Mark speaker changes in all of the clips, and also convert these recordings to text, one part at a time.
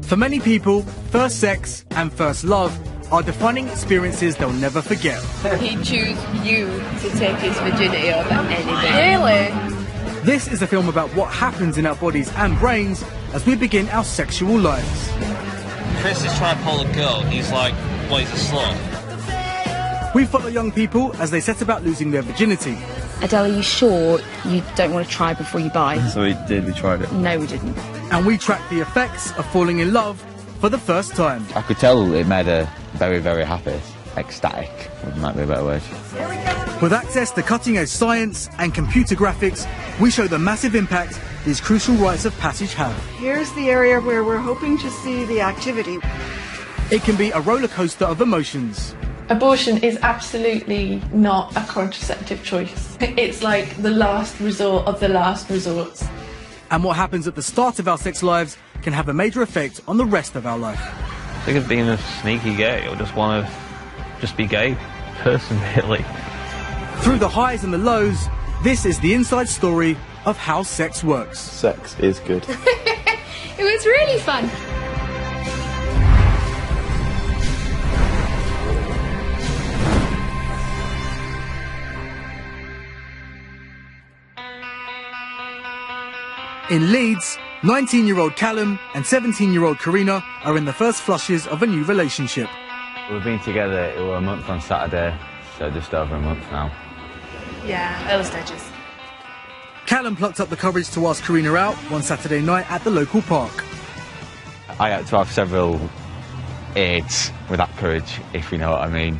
Speaker 1: For many people, first sex and first love are defining experiences they'll never forget.
Speaker 2: He'd choose you to take his virginity over anybody.
Speaker 3: Really?
Speaker 1: This is a film about what happens in our bodies and brains as we begin our sexual lives.
Speaker 4: Chris is trying to pull a girl, he's like, well, he's a slut.
Speaker 1: We follow young people as they set about losing their virginity.
Speaker 5: Adele, are you sure you don't want to try before you buy?
Speaker 6: So we tried it.
Speaker 5: No, we didn't.
Speaker 1: And we track the effects of falling in love for the first time.
Speaker 6: I could tell it made her very, very happy. Ecstatic, might be a better word.
Speaker 1: With access to cutting-edge science and computer graphics, we show the massive impact these crucial rites of passage have.
Speaker 3: Here's the area where we're hoping to see the activity.
Speaker 1: It can be a roller coaster of emotions.
Speaker 7: Abortion is absolutely not a contraceptive choice. It's like the last resort of the last resorts.
Speaker 1: And what happens at the start of our sex lives can have a major effect on the rest of our life.
Speaker 4: I think of being a sneaky gay, or just want to just be gay person, really.
Speaker 1: Through the highs and the lows, this is the inside story of how sex works.
Speaker 8: Sex is good.
Speaker 2: It was really fun.
Speaker 1: In Leeds, 19-year-old Callum and 17-year-old Karina are in the first flushes of a new relationship.
Speaker 6: We've been together, it was a month on Saturday, so just over a month now.
Speaker 2: Yeah, early stages.
Speaker 1: Callum plucked up the courage to ask Karina out one Saturday night at the local park.
Speaker 6: I had to have several aids with that courage, if you know what I mean.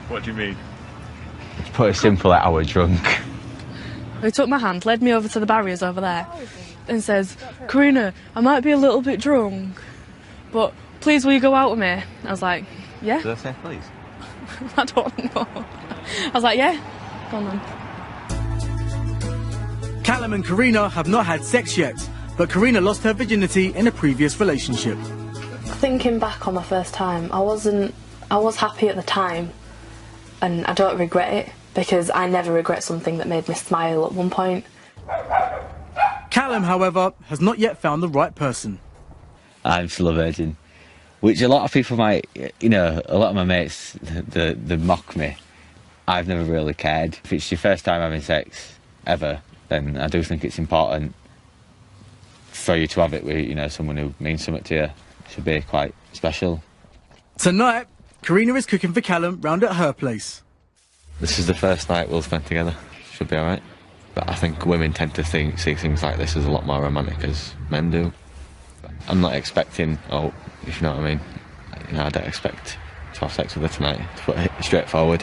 Speaker 8: What do you mean?
Speaker 6: To put it simply, I was drunk.
Speaker 9: He took my hand, led me over to the barriers over there, and says, "Karina, I might be a little bit drunk, but please will you go out with me?" I was like, "Yeah."
Speaker 6: Did I say please?
Speaker 9: I don't know. I was like, "Yeah, go on then."
Speaker 1: Callum and Karina have not had sex yet, but Karina lost her virginity in a previous relationship.
Speaker 10: Thinking back on my first time, I was happy at the time, and I don't regret it, because I never regret something that made me smile at one point.
Speaker 1: Callum, however, has not yet found the right person.
Speaker 6: I'm still a virgin, which a lot of people might, a lot of my mates, they mock me. I've never really cared. If it's your first time having sex, ever, then I do think it's important for you to have it with, someone who means something to you. It should be quite special.
Speaker 1: Tonight, Karina is cooking for Callum round at her place.
Speaker 8: This is the first night we'll spend together. Should be alright. But I think women tend to see things like this as a lot more romantic as men do. I'm not expecting, if you know what I mean. I don't expect to have sex with her tonight, to put it straightforward.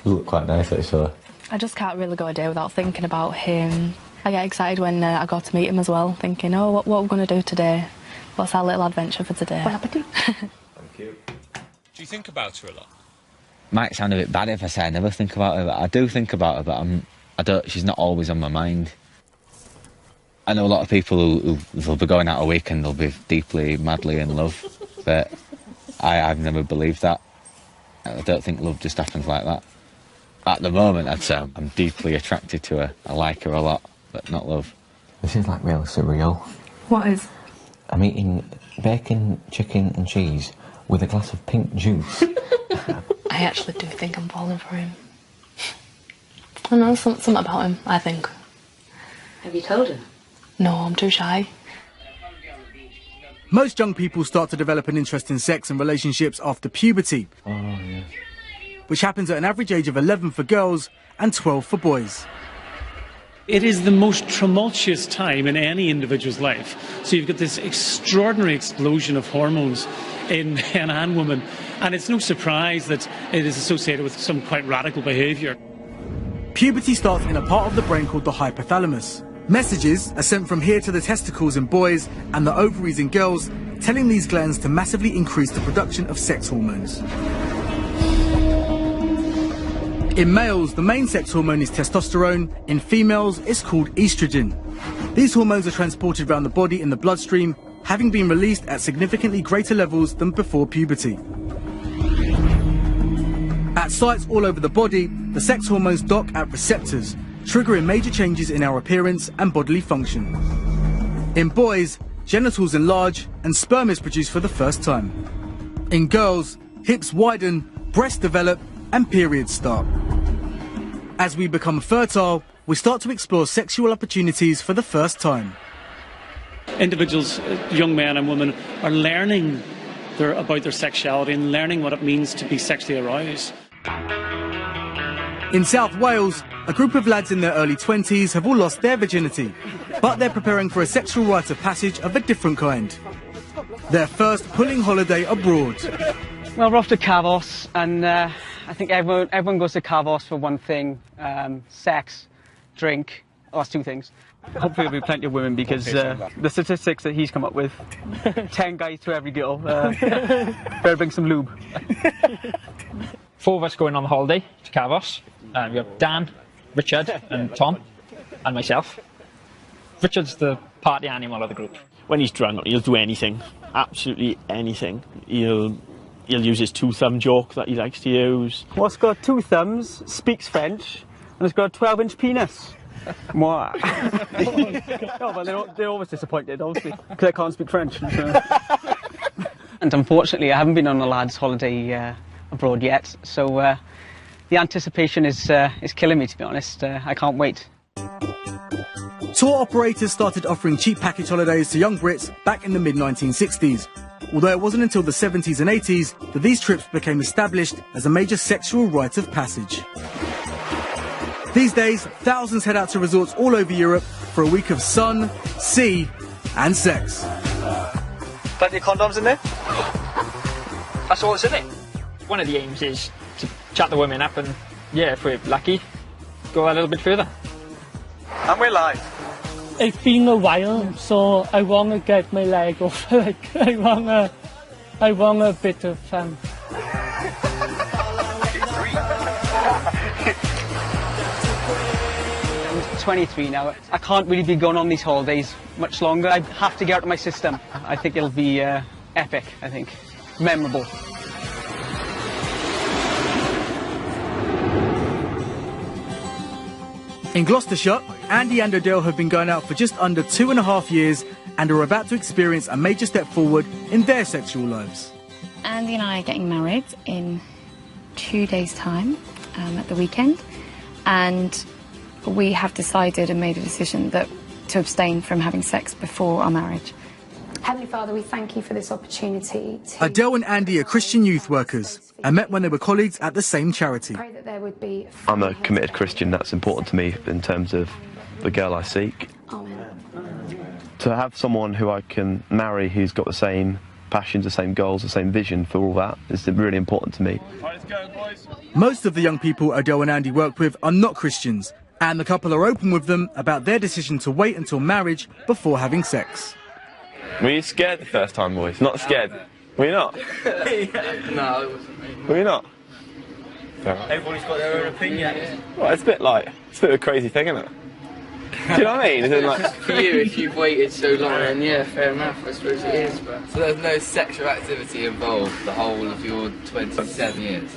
Speaker 6: You look quite nice, actually.
Speaker 10: I just can't really go a day without thinking about him. I get excited when I go to meet him as well, thinking, what are we going to do today? What's our little adventure for today? Bon appetit.
Speaker 8: Thank you.
Speaker 4: Do you think about her a lot?
Speaker 6: Might sound a bit bad if I say I never think about her, but I do think about her, but she's not always on my mind. I know a lot of people who they'll be going out a week and they'll be deeply, madly in love, but I've never believed that. I don't think love just happens like that. At the moment, I'd say I'm deeply attracted to her. I like her a lot, but not love.
Speaker 11: This is like real surreal.
Speaker 10: What is?
Speaker 11: I'm eating bacon, chicken and cheese with a glass of pink juice.
Speaker 10: I actually do think I'm falling for him. I know something about him, I think.
Speaker 12: Have you told her?
Speaker 10: No, I'm too shy.
Speaker 1: Most young people start to develop an interest in sex and relationships after puberty, which happens at an average age of 11 for girls and 12 for boys.
Speaker 13: It is the most tumultuous time in any individual's life. So you've got this extraordinary explosion of hormones in man and woman, and it's no surprise that it is associated with some quite radical behaviour.
Speaker 1: Puberty starts in a part of the brain called the hypothalamus. Messages are sent from here to the testicles in boys and the ovaries in girls, telling these glands to massively increase the production of sex hormones. In males, the main sex hormone is testosterone. In females, it's called estrogen. These hormones are transported around the body in the bloodstream, having been released at significantly greater levels than before puberty. At sites all over the body, the sex hormones dock at receptors, triggering major changes in our appearance and bodily function. In boys, genitals enlarge and sperm is produced for the first time. In girls, hips widen, breasts develop and periods start. As we become fertile, we start to explore sexual opportunities for the first time.
Speaker 13: Individuals, young men and women, are learning about their sexuality and learning what it means to be sexually aroused.
Speaker 1: In South Wales, a group of lads in their early 20s have all lost their virginity, but they're preparing for a sexual rite of passage of a different kind. Their first pulling holiday abroad.
Speaker 14: Well, we're off to Cavos, and I think everyone goes to Cavos for one thing, sex, drink. Oh, that's two things. Hopefully there'll be plenty of women, because the statistics that he's come up with, 10 guys to every girl, better bring some lube.
Speaker 15: 4 of us going on the holiday to Cavos. We have Dan, Richard and Tom and myself. Richard's the party animal of the group.
Speaker 16: When he's drunk, he'll do anything, absolutely anything. He'll use his 2-thumb joke that he likes to use.
Speaker 14: What's got 2 thumbs, speaks French, and it's got a 12-inch penis. Moi. Oh, but they're always disappointed, obviously, because I can't speak French. So. And unfortunately, I haven't been on a lad's holiday abroad yet, so the anticipation is killing me, to be honest. I can't wait.
Speaker 1: Tour operators started offering cheap package holidays to young Brits back in the mid-1960s, although it wasn't until the 70s and 80s that these trips became established as a major sexual rite of passage. These days, thousands head out to resorts all over Europe for a week of sun, sea and sex.
Speaker 14: Plenty of condoms in there?
Speaker 15: That's all that's in it. One of the aims is to chat the women up and, yeah, if we're lucky, go a little bit further.
Speaker 14: And we're live.
Speaker 17: It's been a while, so I want to get my leg off. Like, I want a bit of fun.
Speaker 14: I'm 23 now. I can't really be going on these holidays much longer. I have to get out of my system. I think it'll be epic, I think. Memorable.
Speaker 1: In Gloucestershire, Andy and Adele have been going out for just under 2.5 years and are about to experience a major step forward in their sexual lives.
Speaker 5: Andy and I are getting married in 2 days' time at the weekend, and we have decided and made a decision to abstain from having sex before our marriage.
Speaker 18: Heavenly Father, we thank you for this opportunity to...
Speaker 1: Adele and Andy are Christian youth workers and met when they were colleagues at the same charity.
Speaker 18: Pray that there would be...
Speaker 19: I'm a committed Christian. That's important to me in terms of the girl I seek.
Speaker 18: Amen.
Speaker 19: To have someone who I can marry who's got the same passions, the same goals, the same vision for all that is really important to me.
Speaker 1: Right, let's go, boys. Most of the young people Adele and Andy work with are not Christians, and the couple are open with them about their decision to wait until marriage before having sex.
Speaker 8: Were you scared the first time, boys? Not scared? Were you not?
Speaker 20: No, it wasn't me.
Speaker 8: Were you not?
Speaker 20: Everybody's got their own opinion.
Speaker 8: Well, it's a bit of a crazy thing, isn't it? Do you know what I mean? Like...
Speaker 20: For you, if you've waited so long, then yeah, fair enough, I suppose it is. But... So there's no sexual activity involved the whole of your 27 years?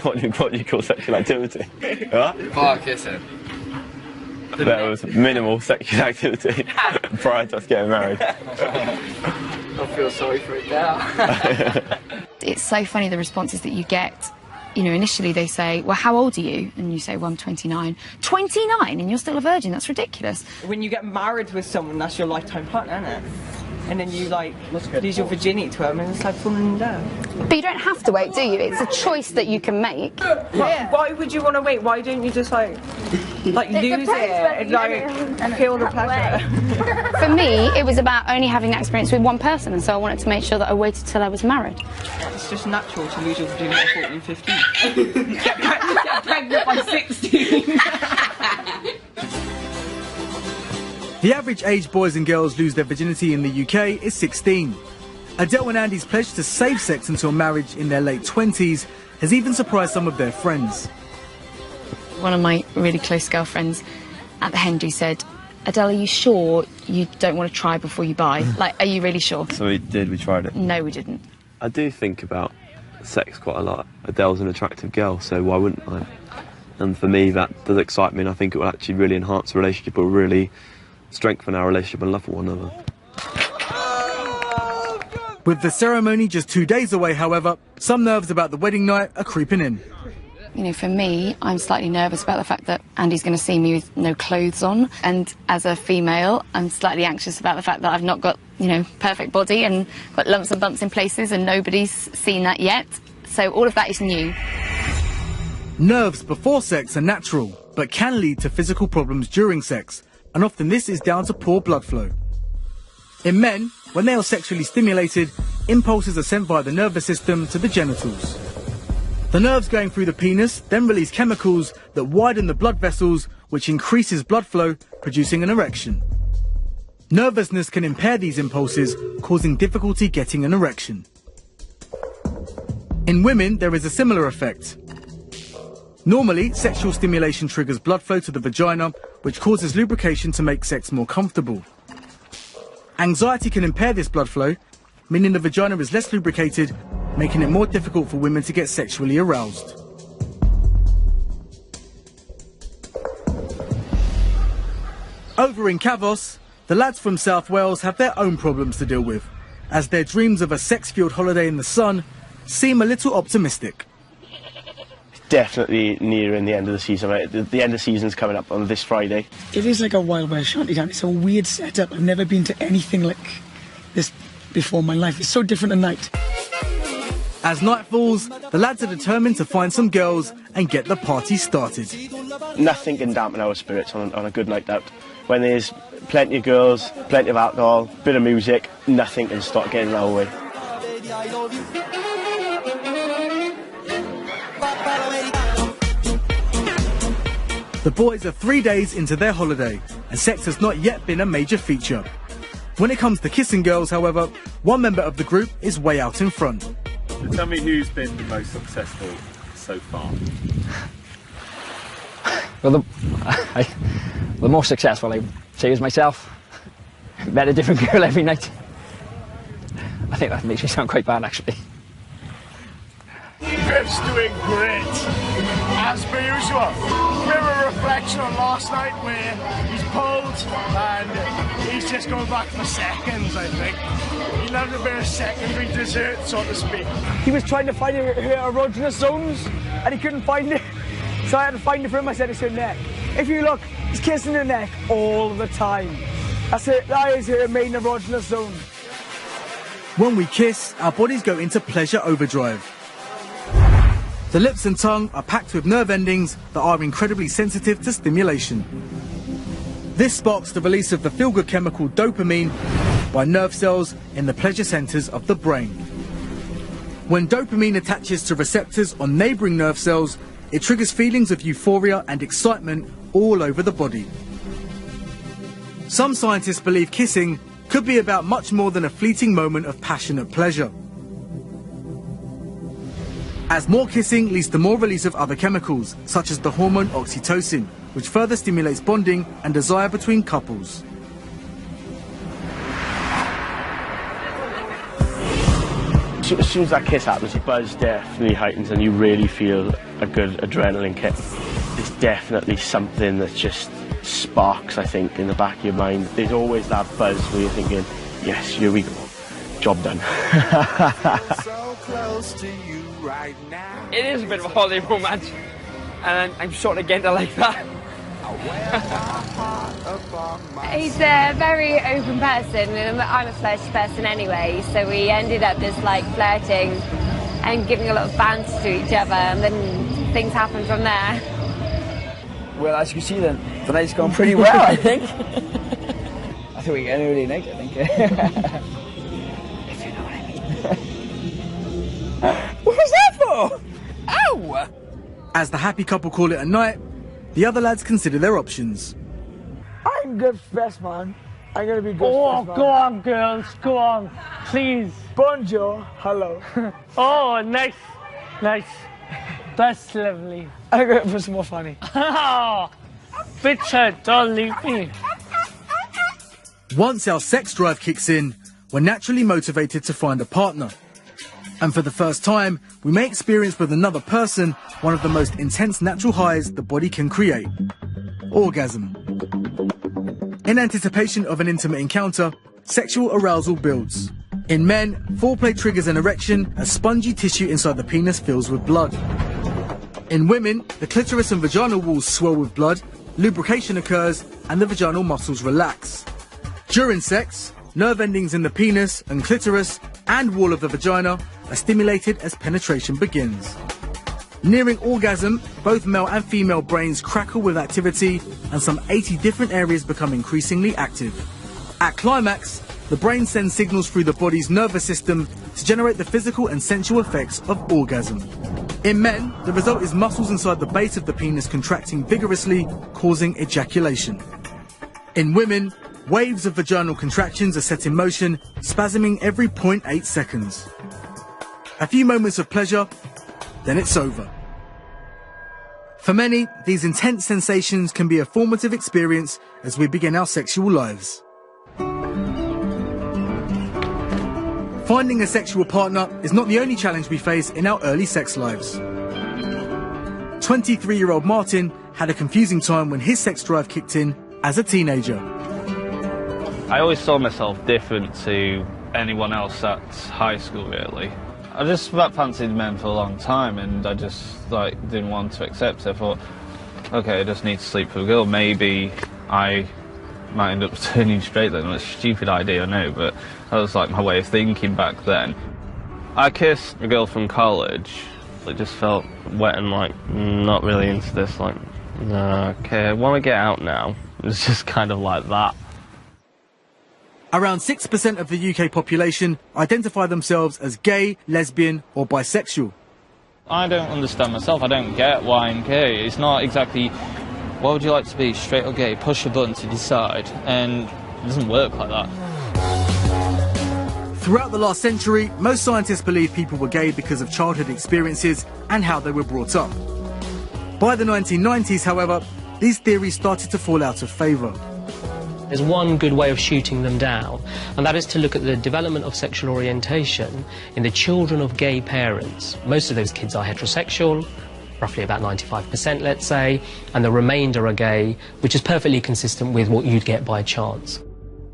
Speaker 8: What do you call sexual activity? What?
Speaker 20: Bar kissing.
Speaker 8: There was minimal sexual activity prior to us getting married.
Speaker 20: I feel sorry for it now.
Speaker 5: It's so funny, the responses that you get. You know, initially they say, well, how old are you? And you say, well, I'm 29. 29? And you're still a virgin? That's ridiculous.
Speaker 21: When you get married with someone, that's your lifetime partner, isn't it? And then you, like, lose your virginity to them, and it's like falling in love.
Speaker 18: But you don't have to wait, do you? It's a choice that you can make.
Speaker 21: Why would you want to wait? Why don't you just, like lose it and, like, feel the pleasure?
Speaker 18: For me, it was about only having that experience with one person, and so I wanted to make sure that I waited till I was married.
Speaker 21: It's just natural to lose your virginity at 14, 15. Get pregnant by 16.
Speaker 1: The average age boys and girls lose their virginity in the UK is 16. Adele and Andy's pledge to save sex until marriage in their late 20s has even surprised some of their friends.
Speaker 5: One of my really close girlfriends at the Hendu said, Adele, are you sure you don't want to try before you buy? Like, are you really sure?
Speaker 19: So we tried it.
Speaker 5: No, we didn't.
Speaker 19: I do think about sex quite a lot. Adele's an attractive girl, so why wouldn't I? And for me, that does excite me, and I think it will actually really enhance the relationship, or really strengthen our relationship and love for one another.
Speaker 1: With the ceremony just 2 days away, however, some nerves about the wedding night are creeping in.
Speaker 5: You know, for me, I'm slightly nervous about the fact that Andy's going to see me with no clothes on. And as a female, I'm slightly anxious about the fact that I've not got, you know, perfect body and got lumps and bumps in places and nobody's seen that yet. So all of that is new.
Speaker 1: Nerves before sex are natural, but can lead to physical problems during sex. And often this is down to poor blood flow. In men, when they are sexually stimulated, impulses are sent via the nervous system to the genitals. The nerves going through the penis then release chemicals that widen the blood vessels, which increases blood flow, producing an erection. Nervousness can impair these impulses, causing difficulty getting an erection. In women, there is a similar effect. Normally, sexual stimulation triggers blood flow to the vagina, which causes lubrication to make sex more comfortable. Anxiety can impair this blood flow, meaning the vagina is less lubricated, making it more difficult for women to get sexually aroused. Over in Cavos, the lads from South Wales have their own problems to deal with, as their dreams of a sex-fueled holiday in the sun seem a little optimistic.
Speaker 16: Definitely nearing the end of the season, right? The end of the season's coming up on this Friday.
Speaker 3: It is like a Wild West shantytown. It's a weird setup. I've never been to anything like this before in my life. It's so different at night.
Speaker 1: As night falls, the lads are determined to find some girls and get the party started.
Speaker 16: Nothing can dampen our spirits on a good night out. When there's plenty of girls, plenty of alcohol, bit of music, nothing can stop getting in our way.
Speaker 1: The boys are 3 days into their holiday, and sex has not yet been a major feature. When it comes to kissing girls, however, one member of the group is way out in front.
Speaker 22: Tell me who's been the most successful so far.
Speaker 15: Well, the most successful, I'd say, is myself. Met a different girl every night. I think that makes me sound quite bad, actually.
Speaker 23: Griff's doing great, as per usual. Bit of a reflection on last night where he's pulled and he's just going back for seconds, I think. He loved a bit of secondary dessert, so to speak.
Speaker 14: He was trying to find her erogenous zones and he couldn't find it. So I had to find it for him. I said it's her neck. If you look, he's kissing her neck all the time. That is her main erogenous zone.
Speaker 1: When we kiss, our bodies go into pleasure overdrive. The lips and tongue are packed with nerve endings that are incredibly sensitive to stimulation. This sparks the release of the feel-good chemical dopamine by nerve cells in the pleasure centers of the brain. When dopamine attaches to receptors on neighboring nerve cells, it triggers feelings of euphoria and excitement all over the body. Some scientists believe kissing could be about much more than a fleeting moment of passionate pleasure. As more kissing leads to more release of other chemicals, such as the hormone oxytocin, which further stimulates bonding and desire between couples.
Speaker 16: As soon as that kiss happens, the buzz definitely heightens and you really feel a good adrenaline kick. It's definitely something that just sparks, I think, in the back of your mind. There's always that buzz where you're thinking, yes, here we go, job done.
Speaker 23: So close to you right now.
Speaker 15: It is a bit of a holiday romance, and I'm sort of getting to like that.
Speaker 24: He's a very open person, and I'm a flirty person anyway, so we ended up just like flirting and giving a lot of banter to each other, and then things happen from there.
Speaker 14: Well, as you can see then, the night's gone pretty well, I think. I think we're getting a really night, I think. If you know what I mean. What was that for? Ow!
Speaker 1: As the happy couple call it a night, the other lads consider their options.
Speaker 14: I'm good best man. I'm gonna be good
Speaker 17: Oh,
Speaker 14: best man.
Speaker 17: go on, girls, go on, please.
Speaker 14: Bonjour, hello.
Speaker 17: Oh, nice, nice. That's lovely.
Speaker 14: I'm going for some more funny.
Speaker 17: Richard, don't leave me.
Speaker 1: Once our sex drive kicks in, we're naturally motivated to find a partner. And for the first time, we may experience with another person one of the most intense natural highs the body can create: orgasm. In anticipation of an intimate encounter, sexual arousal builds. In men, foreplay triggers an erection as spongy tissue inside the penis fills with blood. In women, the clitoris and vaginal walls swell with blood, lubrication occurs, and the vaginal muscles relax. During sex, nerve endings in the penis and clitoris and wall of the vagina are stimulated as penetration begins. Nearing orgasm, both male and female brains crackle with activity and some 80 different areas become increasingly active. At climax, the brain sends signals through the body's nervous system to generate the physical and sensual effects of orgasm. In men, the result is muscles inside the base of the penis contracting vigorously, causing ejaculation. In women, waves of vaginal contractions are set in motion, spasming every 0.8 seconds. A few moments of pleasure, then it's over. For many, these intense sensations can be a formative experience as we begin our sexual lives. Finding a sexual partner is not the only challenge we face in our early sex lives. 23-year-old Martin had a confusing time when his sex drive kicked in as a teenager.
Speaker 2: I always saw myself different to anyone else at high school, really. I just fancied men for a long time, and I just didn't want to accept it. I thought, okay, I just need to sleep with a girl. Maybe I might end up turning straight then. It's a stupid idea, I know, but that was my way of thinking back then. I kissed a girl from college. It just felt wet and not really into this. Okay, I want to get out now. It was just kind of like that.
Speaker 1: Around 6% of the UK population identify themselves as gay, lesbian or bisexual.
Speaker 2: I don't understand myself. I don't get why I'm gay. It's not exactly, what would you like to be, straight or gay? Push a button to decide. And it doesn't work like that.
Speaker 1: Throughout the last century, most scientists believed people were gay because of childhood experiences and how they were brought up. By the 1990s, however, these theories started to fall out of favour.
Speaker 4: There's one good way of shooting them down, and that is to look at the development of sexual orientation in the children of gay parents. Most of those kids are heterosexual, roughly about 95%, let's say, and the remainder are gay, which is perfectly consistent with what you'd get by chance.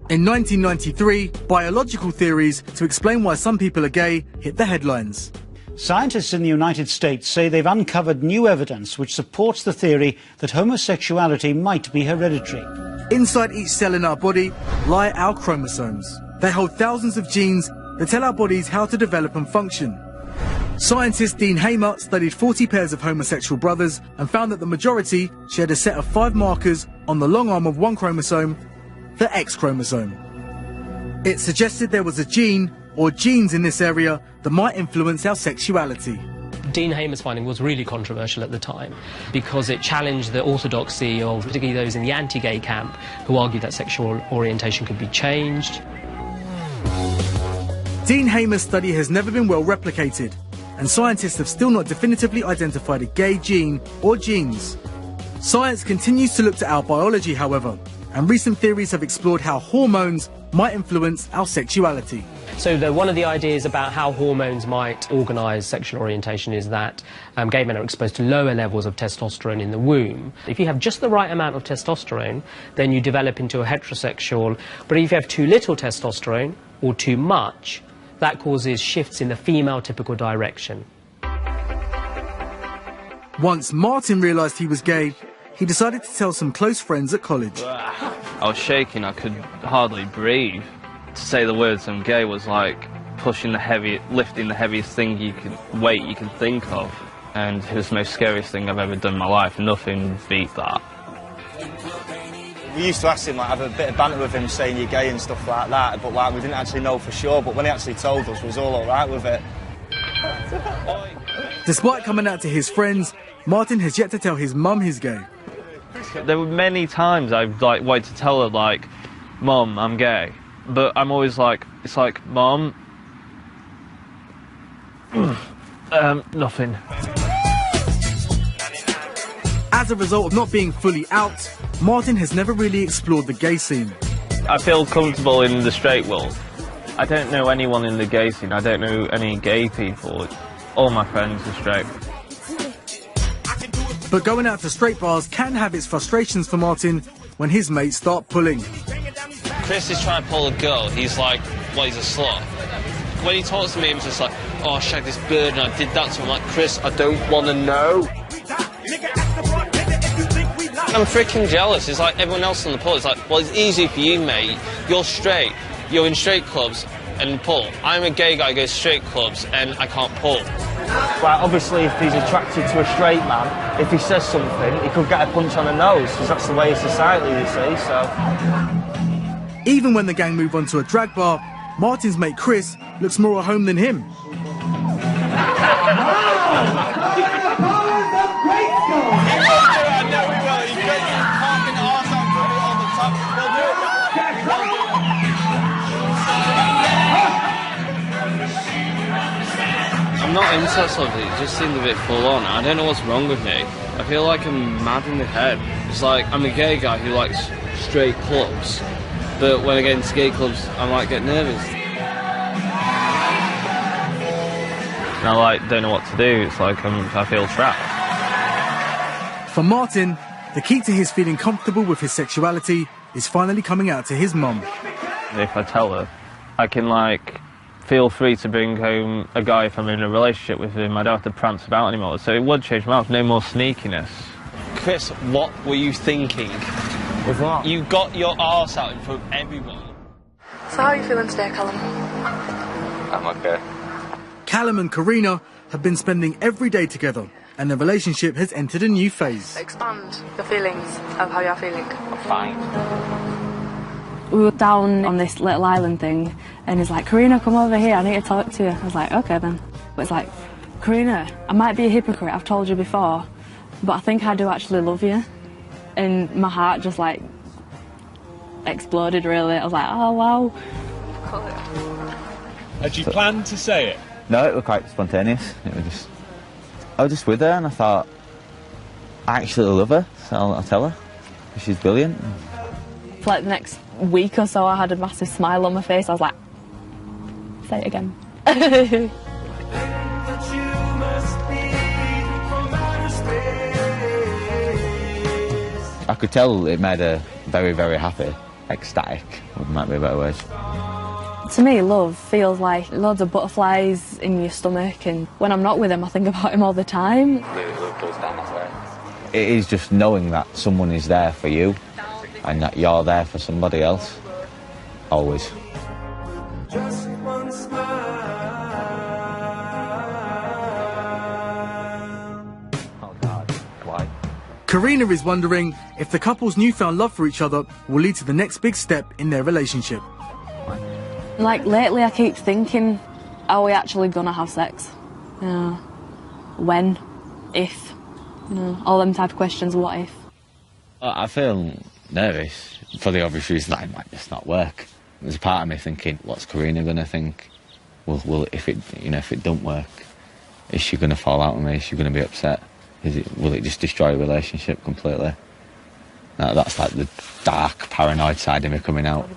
Speaker 1: In 1993, biological theories to explain why some people are gay hit the headlines.
Speaker 7: Scientists in the United States say they've uncovered new evidence which supports the theory that homosexuality might be hereditary.
Speaker 1: Inside each cell in our body lie our chromosomes. They hold thousands of genes that tell our bodies how to develop and function. Scientist Dean Hamer studied 40 pairs of homosexual brothers and found that the majority shared a set of 5 markers on the long arm of one chromosome, the X chromosome. It suggested there was a gene or genes in this area that might influence our sexuality.
Speaker 4: Dean Hamer's finding was really controversial at the time because it challenged the orthodoxy of particularly those in the anti-gay camp who argued that sexual orientation could be changed.
Speaker 1: Dean Hamer's study has never been well replicated, and scientists have still not definitively identified a gay gene or genes. Science continues to look to our biology, however, and recent theories have explored how hormones might influence our sexuality.
Speaker 4: So one of the ideas about how hormones might organise sexual orientation is that gay men are exposed to lower levels of testosterone in the womb. If you have just the right amount of testosterone, then you develop into a heterosexual. But if you have too little testosterone or too much, that causes shifts in the female typical direction.
Speaker 1: Once Martin realised he was gay, he decided to tell some close friends at college.
Speaker 2: I was shaking, I could hardly breathe. To say the words I'm gay was like lifting the heaviest weight you can think of. And it was the most scariest thing I've ever done in my life. Nothing beat that.
Speaker 9: We used to ask him, have a bit of banter with him saying you're gay and stuff like that, but we didn't actually know for sure, but when he actually told us, we was all alright with it.
Speaker 1: Despite coming out to his friends, Martin has yet to tell his mum he's gay.
Speaker 2: There were many times I've wanted to tell her, Mum, I'm gay. But I'm always it's Mum, nothing.
Speaker 1: As a result of not being fully out, Martin has never really explored the gay scene.
Speaker 2: I feel comfortable in the straight world. I don't know anyone in the gay scene. I don't know any gay people. All my friends are straight.
Speaker 1: But going out to straight bars can have its frustrations for Martin when his mates start pulling.
Speaker 2: Chris is trying to pull a girl. He's well, he's a slut. When he talks to me, he's just like, oh, I shagged this bird and I did that to him. I'm like, Chris, I don't want to know. I'm freaking jealous. It's like everyone else on the pool. It's like, well, it's easy for you, mate. You're straight. You're in straight clubs and pull. I'm a gay guy who goes straight clubs and I can't pull.
Speaker 9: Well, obviously, if he's attracted to a straight man, if he says something, he could get a punch on the nose, because that's the way of society, you see, so...
Speaker 1: Even when the gang move on to a drag bar, Martin's mate Chris looks more at home than him.
Speaker 2: I'm not into that sort of thing. It just seemed a bit full on. I don't know what's wrong with me. I feel like I'm mad in the head. It's like I'm a gay guy who likes straight clubs, but when I get into gay clubs, I might get nervous. And I don't know what to do. It's like I feel trapped.
Speaker 1: For Martin, the key to his feeling comfortable with his sexuality is finally coming out to his mum.
Speaker 2: If I tell her, I can feel free to bring home a guy if I'm in a relationship with him. I don't have to prance about anymore. So it would change my life. No more sneakiness. Chris, what were you thinking?
Speaker 9: With what?
Speaker 2: You got your arse out in front of everyone.
Speaker 6: So how are you feeling today, Callum?
Speaker 8: I'm okay.
Speaker 1: Callum and Karina have been spending every day together, and the relationship has entered a new phase.
Speaker 6: Expand your feelings of how you're feeling.
Speaker 8: I'm fine.
Speaker 10: We were down on this little island thing, and he's like, Karina, come over here, I need to talk to you. I was like, okay then. But it's like, Karina, I might be a hypocrite, I've told you before, but I think I do actually love you. And my heart just exploded really. I was like, oh wow.
Speaker 22: Had you planned to say it?
Speaker 8: No, it was quite spontaneous. I was just with her and I thought, I actually love her, so I'll tell her. She's brilliant.
Speaker 10: For like the next week or so I had a massive smile on my face. I was like, say it again.
Speaker 8: I could tell it made her very, very happy. Ecstatic, might be a better word.
Speaker 10: To me, love feels like loads of butterflies in your stomach, and when I'm not with him I think about him all the time.
Speaker 8: It is just knowing that someone is there for you and that you're there for somebody else. Always.
Speaker 11: Just one smile.
Speaker 8: Oh God, why?
Speaker 1: Karina is wondering if the couple's newfound love for each other will lead to the next big step in their relationship.
Speaker 10: Like lately I keep thinking, are we actually gonna have sex? When? If? All them type of questions, what if?
Speaker 8: I feel nervous for the obvious reason that it might just not work. There's a part of me thinking, what's Karina going to think? Will if it don't work, is she going to fall out with me? Is she going to be upset? Will it just destroy a relationship completely? That's like the dark, paranoid side of me coming out.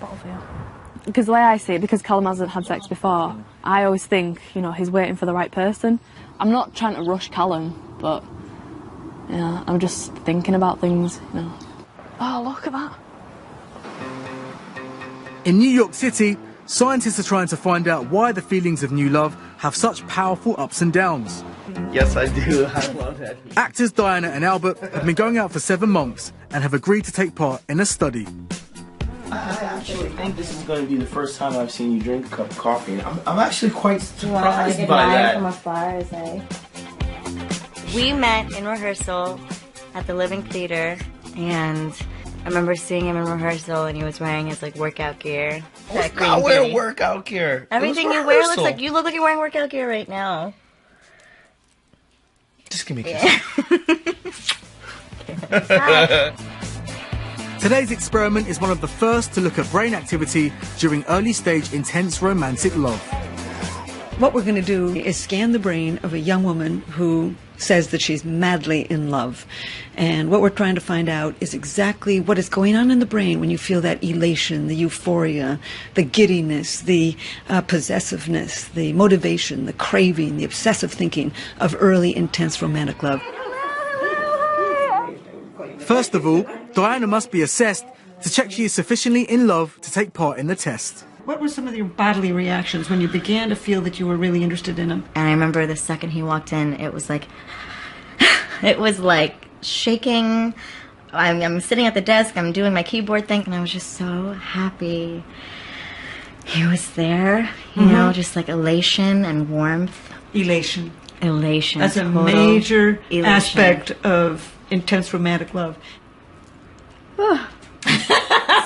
Speaker 10: Because the way I see it, because Callum hasn't had sex before, I always think, he's waiting for the right person. I'm not trying to rush Callum, but I'm just thinking about things, Oh, look at that.
Speaker 1: In New York City, scientists are trying to find out why the feelings of new love have such powerful ups and downs.
Speaker 20: Yes, I do. I love it.
Speaker 1: Actors Diana and Albert have been going out for 7 months and have agreed to take part in a study.
Speaker 12: I actually think this is going to be the first time I've seen you drink a cup of coffee. I'm actually quite surprised by that.
Speaker 25: From afar, we met in rehearsal at the Living Theater, and I remember seeing him in rehearsal, and he was wearing his workout gear.
Speaker 12: I wear workout gear.
Speaker 25: Everything you wear looks like you look like you're wearing workout gear right now.
Speaker 12: Just give me a
Speaker 25: kiss.
Speaker 1: Today's experiment is one of the first to look at brain activity during early stage intense romantic love.
Speaker 26: What we're going to do is scan the brain of a young woman who says that she's madly in love. And what we're trying to find out is exactly what is going on in the brain when you feel that elation, the euphoria, the giddiness, the possessiveness, the motivation, the craving, the obsessive thinking of early intense romantic love.
Speaker 1: First of all, Diana must be assessed to check she is sufficiently in love to take part in the test.
Speaker 26: What were some of your bodily reactions when you began to feel that you were really interested in him?
Speaker 25: And I remember the second he walked in, it was like, it was like shaking. I'm sitting at the desk, I'm doing my keyboard thing, and I was just so happy he was there, you know, just like elation and warmth.
Speaker 26: Elation.
Speaker 25: Elation.
Speaker 26: That's a
Speaker 25: total
Speaker 26: major
Speaker 25: elation.
Speaker 26: aspect of intense romantic love.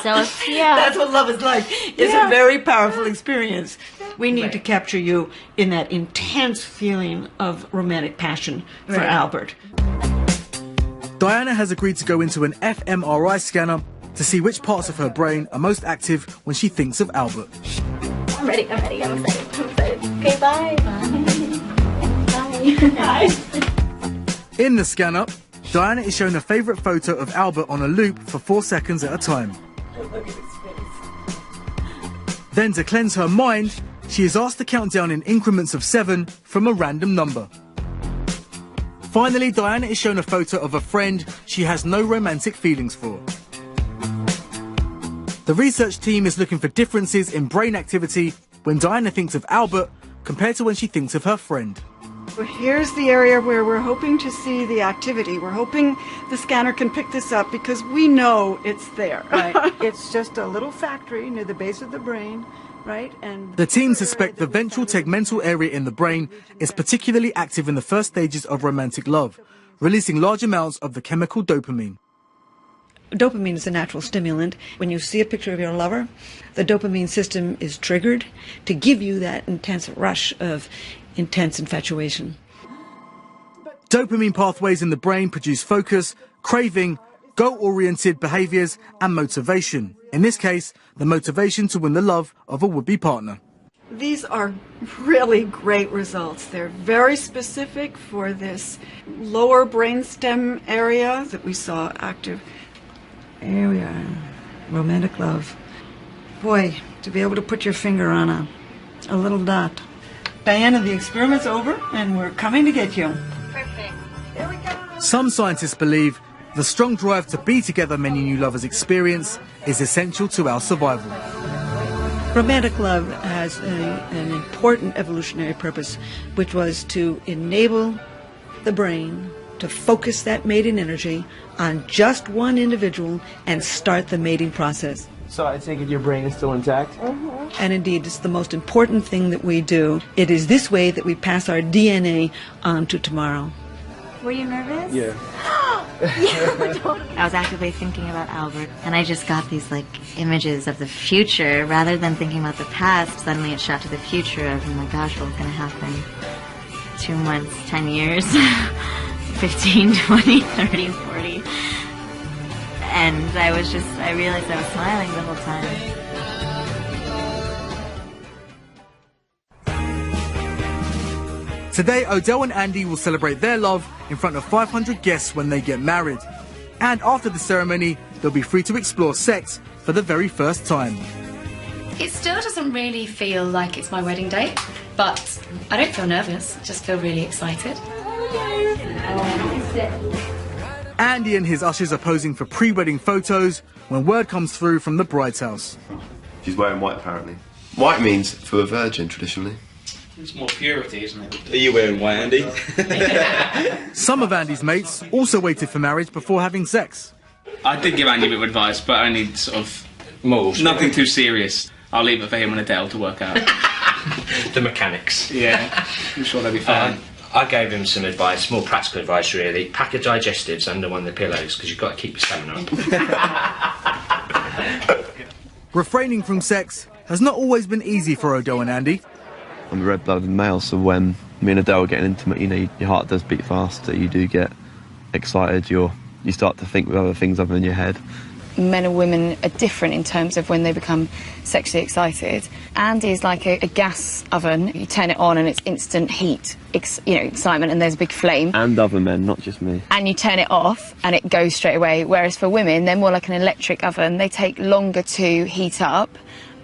Speaker 25: So, yeah.
Speaker 26: That's what love is like. It's a very powerful experience. We need to capture you in that intense feeling of romantic passion for Albert.
Speaker 1: Diana has agreed to go into an fMRI scanner to see which parts of her brain are most active when she thinks of Albert.
Speaker 25: I'm ready, I'm excited. Okay, bye. Bye.
Speaker 1: In the scanner, Diana is shown a favourite photo of Albert on a loop for 4 seconds at a time.
Speaker 25: Look at his face.
Speaker 1: Then, to cleanse her mind, she is asked to count down in increments of 7 from a random number. Finally, Diana is shown a photo of a friend she has no romantic feelings for. The research team is looking for differences in brain activity when Diana thinks of Albert compared to when she thinks of her friend.
Speaker 26: Well, here's the area where we're hoping to see the activity. We're hoping the scanner can pick this up because we know it's there. Right. It's just a little factory near the base of the brain, right? And
Speaker 1: the team suspect the ventral tegmental area in the brain is particularly active in the first stages of romantic love, releasing large amounts of the chemical dopamine.
Speaker 26: Dopamine is a natural stimulant. When you see a picture of your lover, the dopamine system is triggered to give you that intense rush of intense infatuation.
Speaker 1: Dopamine pathways in the brain produce focus, craving, goal-oriented behaviours and motivation. In this case, the motivation to win the love of a would-be partner.
Speaker 26: These are really great results. They're very specific for this lower brainstem area that we saw active. Here we are. Romantic love. Boy, to be able to put your finger on a little dot. Diana, the experiment's over and we're coming to get you.
Speaker 25: Perfect.
Speaker 26: There we go.
Speaker 1: Some scientists believe the strong drive to be together many new lovers experience is essential to our survival.
Speaker 26: Romantic love has an important evolutionary purpose, which was to enable the brain to focus that mating energy on just one individual and start the mating process.
Speaker 12: So I take it your brain is still intact?
Speaker 26: And indeed, it's the most important thing that we do. It is this way that we pass our DNA on to tomorrow.
Speaker 25: Were you nervous?
Speaker 12: Yeah.
Speaker 25: I was actively thinking about Albert, and I just got these like images of the future rather than thinking about the past. Suddenly it shot to the future of, oh my gosh, what's going to happen? 2 months, 10 years, 15, 20, 30, 40. And I realized I was smiling the whole time.
Speaker 1: Today, Odell and Andy will celebrate their love in front of 500 guests when they get married. And after the ceremony, they'll be free to explore sex for the very first time.
Speaker 3: It still doesn't really feel like it's my wedding day, but I don't feel nervous, I just feel really excited.
Speaker 1: Andy and his ushers are posing for pre-wedding photos when word comes through from the bride's house.
Speaker 5: She's wearing white, apparently. White means for a virgin, traditionally.
Speaker 13: It's more purity, isn't it?
Speaker 5: Are you wearing white, Andy?
Speaker 1: Some of Andy's mates also waited for marriage before having sex.
Speaker 13: I did give Andy a bit of advice, but only sort of nothing too serious. I'll leave it for him and Adele to work out.
Speaker 18: The mechanics.
Speaker 13: Yeah, I'm sure they'll be fine.
Speaker 18: I gave him some advice, more practical advice really. Pack of digestives under one of the pillows because you've got to keep your stamina up.
Speaker 1: Refraining from sex has not always been easy for Odell and Andy.
Speaker 5: I'm a red-blooded male, so when me and Adele are getting intimate, you know, your heart does beat faster, you do get excited, you start to think with other things other than your head.
Speaker 19: Men and women are different in terms of when they become sexually excited. Andy is like a gas oven. You turn it on and it's instant heat, excitement, and there's a big flame.
Speaker 5: And other men, not just me.
Speaker 19: And you turn it off and it goes straight away. Whereas for women, they're more like an electric oven. They take longer to heat up,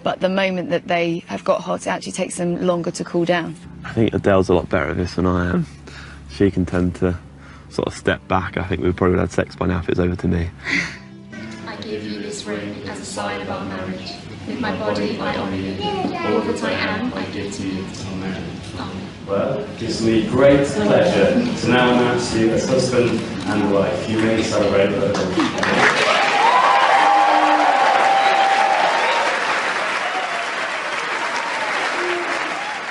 Speaker 19: but the moment that they have got hot, it actually takes them longer to cool down.
Speaker 5: I think Adele's a lot better at this than I am. She can tend to sort of step back. I think we probably would have had sex by now if it was over to me.
Speaker 3: give you this ring as a sign of our marriage. With my body I honour you. All that I am I give to you. Amen.
Speaker 14: Well, it gives me great pleasure to now announce you as husband and wife. You may celebrate with us.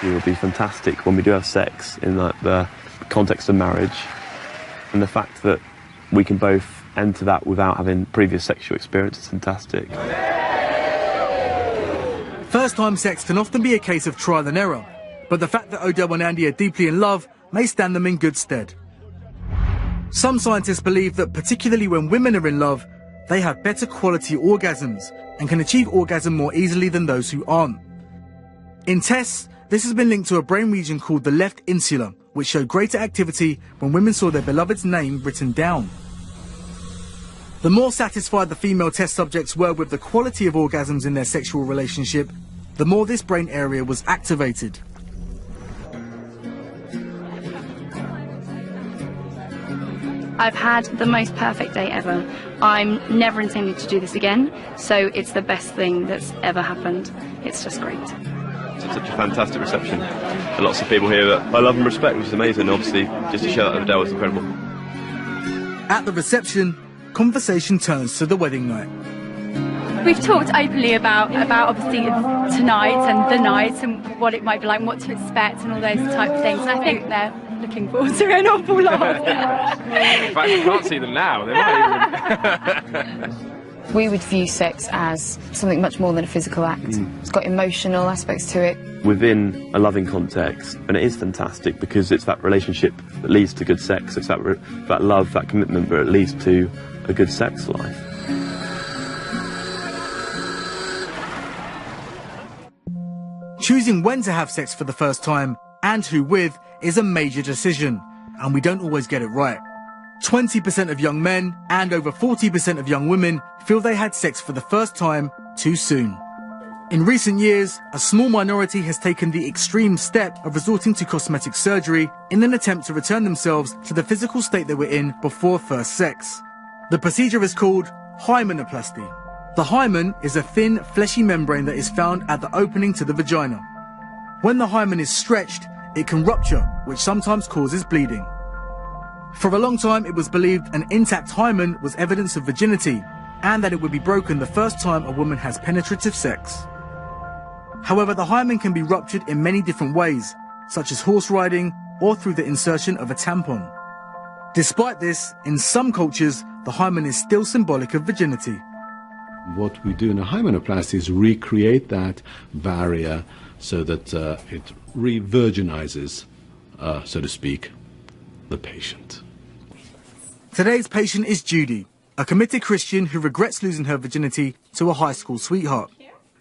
Speaker 5: It would be fantastic when we do have sex in like the context of marriage, and the fact that we can both enter that without having previous sexual experience is fantastic.
Speaker 1: First-time sex can often be a case of trial and error, but the fact that Odell and Andy are deeply in love may stand them in good stead. Some scientists believe that particularly when women are in love, they have better quality orgasms and can achieve orgasm more easily than those who aren't. In tests, this has been linked to a brain region called the left insula, which showed greater activity when women saw their beloved's name written down. The more satisfied the female test subjects were with the quality of orgasms in their sexual relationship, the more this brain area was activated.
Speaker 15: I've had the most perfect day ever. I'm never intending to do this again, so it's the best thing that's ever happened. It's just great.
Speaker 5: It's such a fantastic reception. Lots of people here that I love and respect, which is amazing. Obviously, just to share that with Adele is incredible.
Speaker 1: At the reception, conversation turns to the wedding night.
Speaker 16: We've talked openly about obviously tonight and the night and what it might be like and what to expect and all those type of things. And I think they're looking forward to an awful lot.
Speaker 21: In fact, you can't see them now. They might even...
Speaker 19: We would view sex as something much more than a physical act. It's got emotional aspects to it.
Speaker 5: Within a loving context, and it is fantastic because it's that relationship that leads to good sex. It's that love, that commitment, but it leads to a good sex life.
Speaker 1: Choosing when to have sex for the first time and who with is a major decision, and we don't always get it right. 20% of young men and over 40% of young women feel they had sex for the first time too soon. In recent years, a small minority has taken the extreme step of resorting to cosmetic surgery in an attempt to return themselves to the physical state they were in before first sex. The procedure is called hymenoplasty. The hymen is a thin, fleshy membrane that is found at the opening to the vagina. When the hymen is stretched, it can rupture, which sometimes causes bleeding. For a long time, it was believed an intact hymen was evidence of virginity, and that it would be broken the first time a woman has penetrative sex. However, the hymen can be ruptured in many different ways, such as horse riding or through the insertion of a tampon. Despite this, in some cultures, the hymen is still symbolic of virginity.
Speaker 21: What we do in a hymenoplasty is recreate that barrier so that it re-virginizes, so to speak, the patient.
Speaker 1: Today's patient is Judy, a committed Christian who regrets losing her virginity to a high school sweetheart.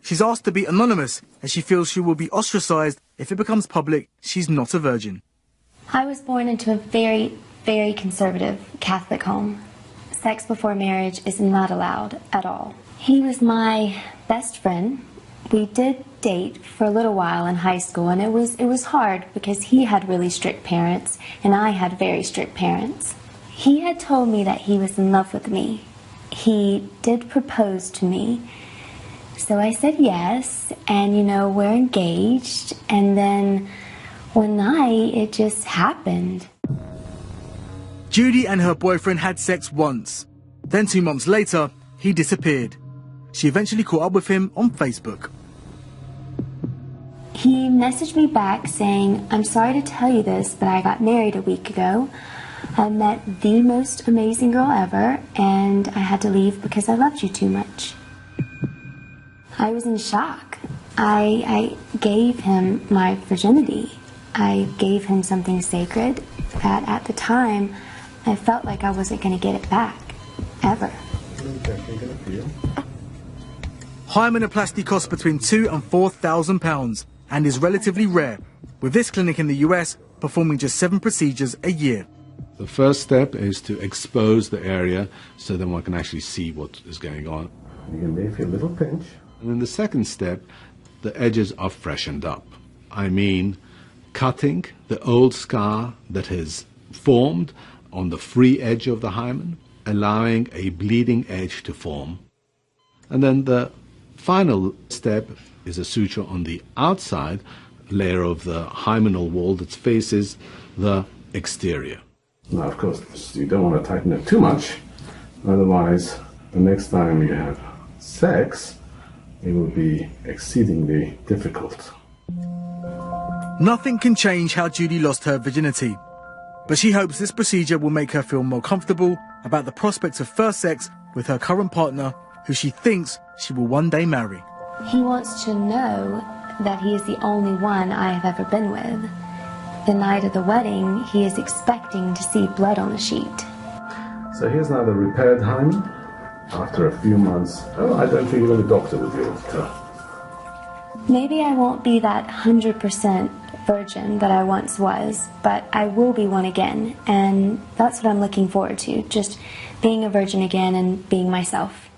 Speaker 1: She's asked to be anonymous as she feels she will be ostracized if it becomes public she's not a virgin.
Speaker 23: I was born into a very, very conservative Catholic home. Sex before marriage is not allowed at all. He was my best friend. We did date for a little while in high school, and it was hard because he had really strict parents and I had very strict parents. He had told me that he was in love with me. He did propose to me. So I said yes, and we're engaged, and then one night it just happened.
Speaker 1: Judy and her boyfriend had sex once. Then 2 months later, he disappeared. She eventually caught up with him on Facebook.
Speaker 23: He messaged me back saying, "I'm sorry to tell you this, but I got married a week ago. I met the most amazing girl ever, and I had to leave because I loved you too much." I was in shock. I gave him my virginity. I gave him something sacred that at the time I felt like I wasn't going to get it back, ever.
Speaker 1: Hymenoplasty costs between £2,000 and £4,000 and is relatively rare, with this clinic in the US performing just 7 procedures a year.
Speaker 21: The first step is to expose the area so that one can actually see what is going on. You can maybe feel a little pinch. And in the second step, the edges are freshened up. I mean, cutting the old scar that has formed on the free edge of the hymen, allowing a bleeding edge to form. And then the final step is a suture on the outside layer of the hymenal wall that faces the exterior. Now, of course, you don't want to tighten it too much, otherwise, the next time you have sex, it will be exceedingly difficult.
Speaker 1: Nothing can change how Judy lost her virginity, but she hopes this procedure will make her feel more comfortable about the prospect of first sex with her current partner, who she thinks she will one day marry.
Speaker 23: He wants to know that he is the only one I have ever been with. The night of the wedding, he is expecting to see blood on the sheet.
Speaker 21: So here's now the repaired hymen. After a few months, I don't think even the doctor would be able to tell.
Speaker 23: Maybe I won't be that 100% virgin that I once was, but I will be one again, and that's what I'm looking forward to, just being a virgin again and being myself.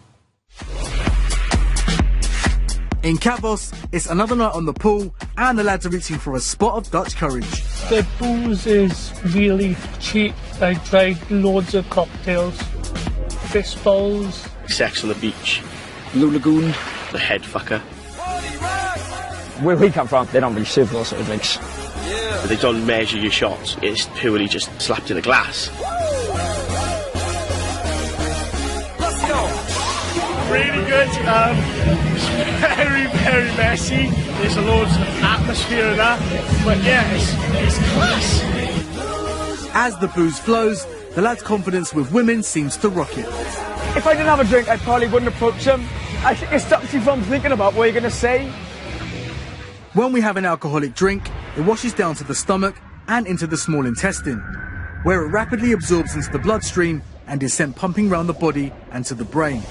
Speaker 1: In Kavos, it's another night on the pool, and the lads are reaching for a spot of Dutch courage.
Speaker 2: The booze is really cheap. I tried loads of cocktails, fist bowls.
Speaker 12: Sex on the beach. Blue Lagoon. The head fucker.
Speaker 4: Where we come from, they don't really serve those sort of drinks.
Speaker 12: They don't measure your shots. It's purely just slapped in a glass.
Speaker 2: Let's go. Really good. Very, very messy. There's a loads of atmosphere in that. But yeah, it's class.
Speaker 1: As the booze flows, the lad's confidence with women seems to rocket.
Speaker 4: If I didn't have a drink, I probably wouldn't approach them. I think it stops you from thinking about what you're going to say.
Speaker 1: When we have an alcoholic drink, it washes down to the stomach and into the small intestine, where it rapidly absorbs into the bloodstream and is sent pumping around the body and to the brain.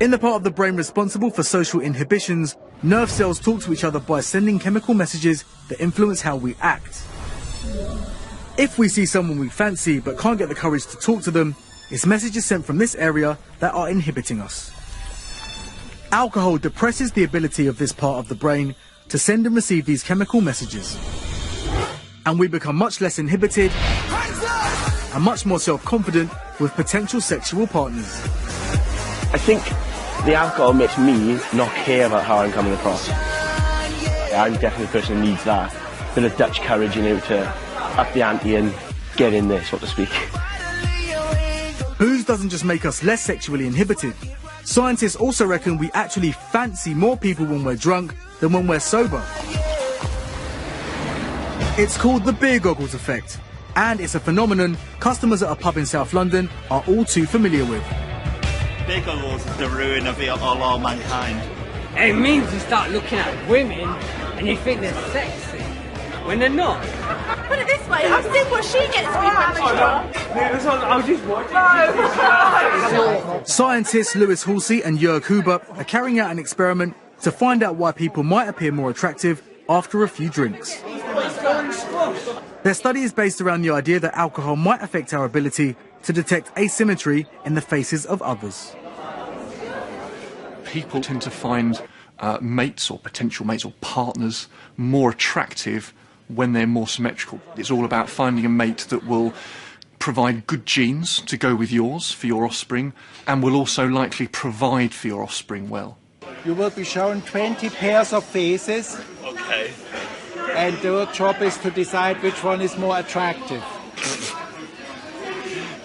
Speaker 1: In the part of the brain responsible for social inhibitions, nerve cells talk to each other by sending chemical messages that influence how we act. If we see someone we fancy but can't get the courage to talk to them, it's messages sent from this area that are inhibiting us. Alcohol depresses the ability of this part of the brain to send and receive these chemical messages. And we become much less inhibited and much more self-confident with potential sexual partners.
Speaker 12: I think the alcohol makes me not care about how I'm coming across. I'm definitely the person who needs that bit of Dutch courage, you know, to up the ante and get in there, so to speak.
Speaker 1: Booze doesn't just make us less sexually inhibited. Scientists also reckon we actually fancy more people when we're drunk than when we're sober. It's called the beer goggles effect, and it's a phenomenon customers at a pub in South London are all too familiar with.
Speaker 7: Beer goggles is the ruin of all mankind.
Speaker 9: It means you start looking at women and you think they're sexy when they're not.
Speaker 6: Put it this way, I've seen what she gets when I'm drunk.
Speaker 9: I was just watching.
Speaker 1: Scientists Lewis Halsey and Jörg Huber are carrying out an experiment to find out why people might appear more attractive after a few drinks. Their study is based around the idea that alcohol might affect our ability to detect asymmetry in the faces of others.
Speaker 17: People tend to find mates or potential mates or partners more attractive when they're more symmetrical. It's all about finding a mate that will provide good genes to go with yours for your offspring and will also likely provide for your offspring well.
Speaker 24: You will be shown 20 pairs of faces.
Speaker 7: Okay.
Speaker 24: And your job is to decide which one is more attractive.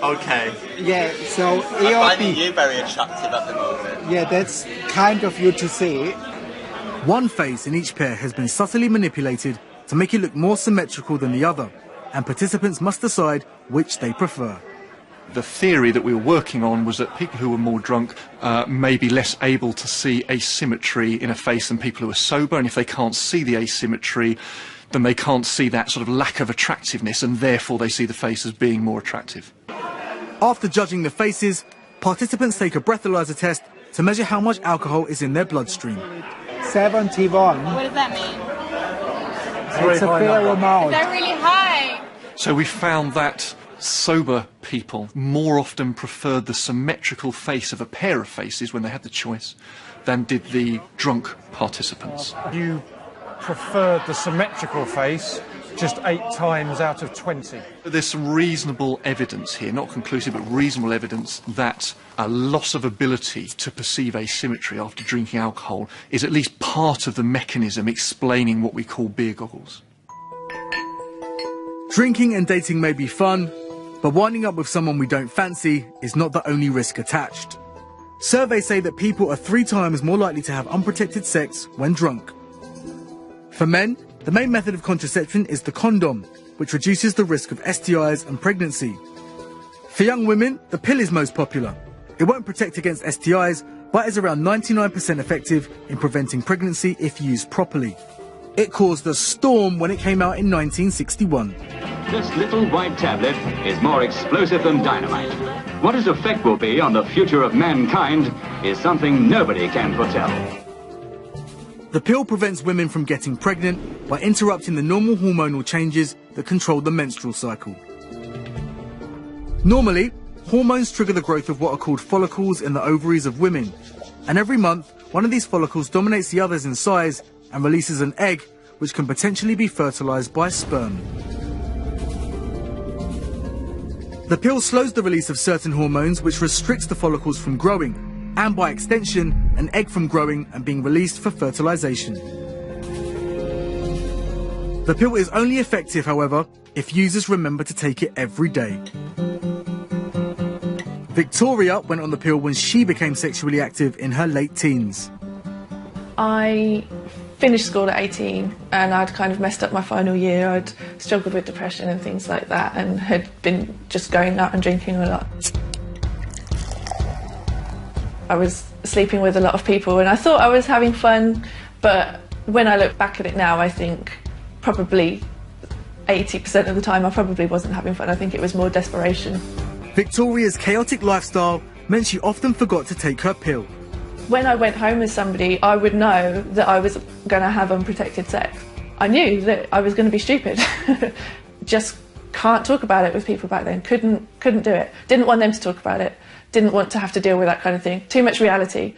Speaker 7: Okay.
Speaker 24: Yeah, so
Speaker 7: I'm finding you very attractive at the moment.
Speaker 24: Yeah, that's kind of you to say.
Speaker 1: One face in each pair has been subtly manipulated to make it look more symmetrical than the other, and participants must decide which they prefer.
Speaker 17: The theory that we were working on was that people who were more drunk may be less able to see asymmetry in a face than people who are sober, and if they can't see the asymmetry, then they can't see that sort of lack of attractiveness, and therefore they see the face as being more attractive.
Speaker 1: After judging the faces, participants take a breathalyzer test to measure how much alcohol is in their bloodstream.
Speaker 24: 71.
Speaker 16: What does that mean?
Speaker 24: It's a fair amount.
Speaker 16: They're really high.
Speaker 17: So we found that sober people more often preferred the symmetrical face of a pair of faces when they had the choice than did the drunk participants.
Speaker 27: You preferred the symmetrical face
Speaker 8: just 8 times out of 20.
Speaker 17: There's some reasonable evidence here, not conclusive, but reasonable evidence that a loss of ability to perceive asymmetry after drinking alcohol is at least part of the mechanism explaining what we call beer goggles.
Speaker 1: Drinking and dating may be fun, but winding up with someone we don't fancy is not the only risk attached. Surveys say that people are 3 times more likely to have unprotected sex when drunk. For men, the main method of contraception is the condom, which reduces the risk of STIs and pregnancy. For young women, the pill is most popular. It won't protect against STIs, but is around 99% effective in preventing pregnancy if used properly. It caused a storm when it came out in 1961.
Speaker 10: This little white tablet is more explosive than dynamite. What its effect will be on the future of mankind is something nobody can foretell.
Speaker 1: The pill prevents women from getting pregnant by interrupting the normal hormonal changes that control the menstrual cycle. Normally, hormones trigger the growth of what are called follicles in the ovaries of women, and every month, one of these follicles dominates the others in size and releases an egg which can potentially be fertilized by sperm. The pill slows the release of certain hormones which restricts the follicles from growing, and by extension, an egg from growing and being released for fertilization. The pill is only effective, however, if users remember to take it every day. Victoria went on the pill when she became sexually active in her late teens.
Speaker 11: I finished school at 18 and I'd kind of messed up my final year. I'd struggled with depression and things like that and had been just going out and drinking a lot. I was sleeping with a lot of people and I thought I was having fun, but when I look back at it now, I think probably 80% of the time I probably wasn't having fun. I think it was more desperation.
Speaker 1: Victoria's chaotic lifestyle meant she often forgot to take her pill.
Speaker 11: When I went home with somebody, I would know that I was going to have unprotected sex. I knew that I was going to be stupid. Just can't talk about it with people back then. Couldn't do it. Didn't want them to talk about it. Didn't want to have to deal with that kind of thing. Too much reality.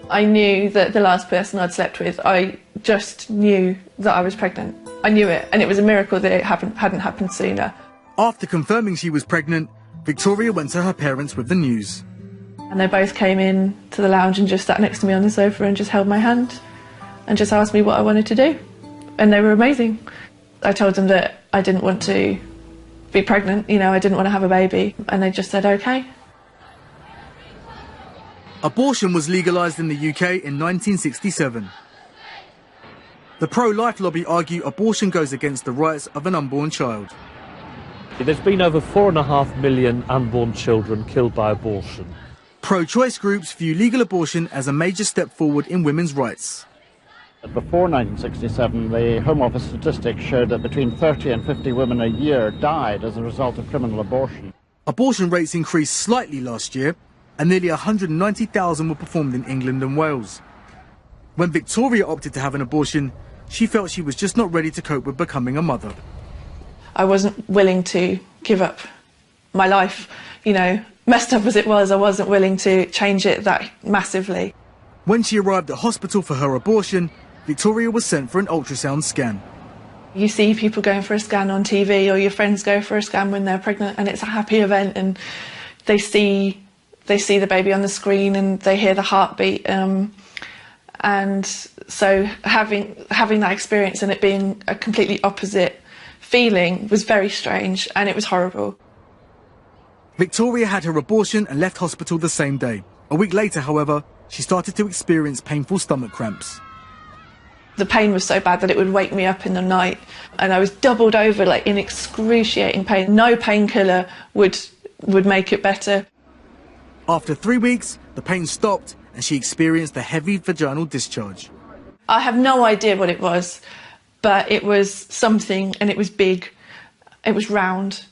Speaker 11: I knew that the last person I'd slept with, I just knew that I was pregnant. I knew it, and it was a miracle that it hadn't happened sooner.
Speaker 1: After confirming she was pregnant, Victoria went to her parents with the news.
Speaker 11: And they both came in to the lounge and just sat next to me on the sofa and just held my hand and just asked me what I wanted to do. And they were amazing. I told them that I didn't want to be pregnant, you know, I didn't want to have a baby. And they just said, okay.
Speaker 1: Abortion was legalised in the UK in 1967. The pro-life lobby argue abortion goes against the rights of an unborn child.
Speaker 20: There's been over 4.5 million unborn children killed by abortion.
Speaker 1: Pro-choice groups view legal abortion as a major step forward in women's rights.
Speaker 22: Before 1967, the Home Office statistics showed that between 30 and 50 women a year died as a result of criminal abortion.
Speaker 1: Abortion rates increased slightly last year, and nearly 190,000 were performed in England and Wales. When Victoria opted to have an abortion, she felt she was just not ready to cope with becoming a mother.
Speaker 11: I wasn't willing to give up my life, you know. Messed up as it was, I wasn't willing to change it that massively.
Speaker 1: When she arrived at hospital for her abortion, Victoria was sent for an ultrasound scan.
Speaker 11: You see people going for a scan on TV, or your friends go for a scan when they're pregnant, and it's a happy event, and they see the baby on the screen and they hear the heartbeat. And so having that experience and it being a completely opposite feeling was very strange, and it was horrible.
Speaker 1: Victoria had her abortion and left hospital the same day. A week later, however, she started to experience painful stomach cramps.
Speaker 11: The pain was so bad that it would wake me up in the night, and I was doubled over, like, in excruciating pain. No painkiller would make it better.
Speaker 1: After 3 weeks, the pain stopped and she experienced a heavy vaginal discharge.
Speaker 11: I have no idea what it was, but it was something, and it was big, it was round,